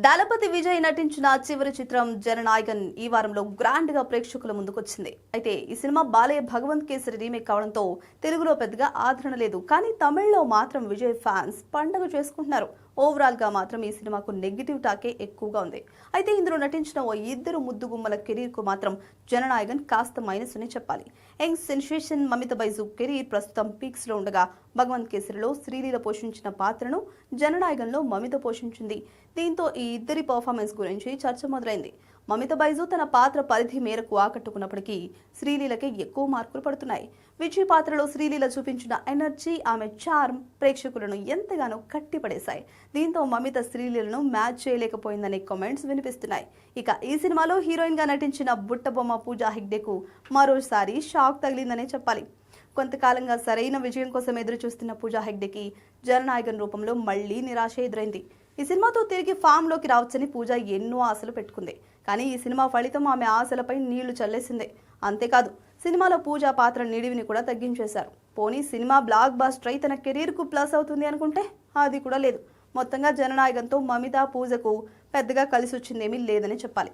దళపతి విజయ్ నటించిన చివరి చిత్రం జననాయకన్ ఈ వారంలో గ్రాండ్ గా ప్రేక్షకుల ముందుకొచ్చింది. అయితే ఈ సినిమా బాలయ్య భగవంత్ కేసరి రీమేక్ కావడంతో తెలుగులో పెద్దగా ఆదరణ లేదు. కానీ తమిళ్లో మాత్రం విజయ్ ఫ్యాన్స్ పండుగ చేసుకుంటున్నారు. ఓవరాల్ గా మాత్రం ఈ సినిమాకు నెగిటివ్ టాకే ఎక్కువగా ఉంది. అయితే ఇందులో నటించిన ఓ ఇద్దరు ముద్దుగుమ్మల కెరీర్ కు మాత్రం జననాయకన్ కాస్త మైనస్ అని చెప్పాలి. Young sensation Mamitha Baiju career ప్రస్తుతం పీక్స్ లో ఉండగా భగవంత్ కేసరిలో శ్రీలీల పోషించిన పాత్రను జననాయకన్ లో మమిత పోషించింది. దీంతో ఈ ఇద్దరి పర్ఫార్మెన్స్ గురించి చర్చ మొదలైంది. మమిత బైజు తన పాత్ర పరిధి మేరకు ఆకట్టుకున్నప్పటికీ శ్రీలీలకే ఎక్కువ మార్కులు పడుతున్నాయి. విజయ్ పాత్రలో శ్రీలీల చూపించిన ఎనర్జీ, ఆమె చార్మ్ ప్రేక్షకులను ఎంతగానో కట్టిపడేశాయి. దీంతో మమిత శ్రీలీలను మ్యాచ్ చేయలేకపోయిందనే కామెంట్స్ వినిపిస్తున్నాయి. ఇక ఈ సినిమాలో హీరోయిన్ గా నటించిన బుట్టబొమ్మ పూజా హెగ్డేకు మరోసారి షాక్ తగిలిందనే చెప్పాలి. కొంతకాలంగా సరైన విజయం కోసం ఎదురు చూస్తున్న పూజా హెగ్డేకి జననాయకన్ రూపంలో మళ్లీ నిరాశ ఎదురైంది. ఈ సినిమాతో తిరిగి ఫామ్ లోకి రావచ్చని పూజ ఎన్నో ఆశలు పెట్టుకుంది. కానీ ఈ సినిమా ఫలితం ఆమె ఆశలపై నీళ్లు చల్లేసింది. అంతేకాదు సినిమాలో పూజ పాత్ర నిడివిని కూడా తగ్గించేశారు. పోనీ సినిమా బ్లాక్ బస్టర్ అయి తన కెరీర్ కు ప్లస్ అవుతుంది అనుకుంటే అది కూడా లేదు. మొత్తంగా జననాయకంతో మమిత పూజకు పెద్దగా కలిసి వచ్చిందేమీ లేదని చెప్పాలి.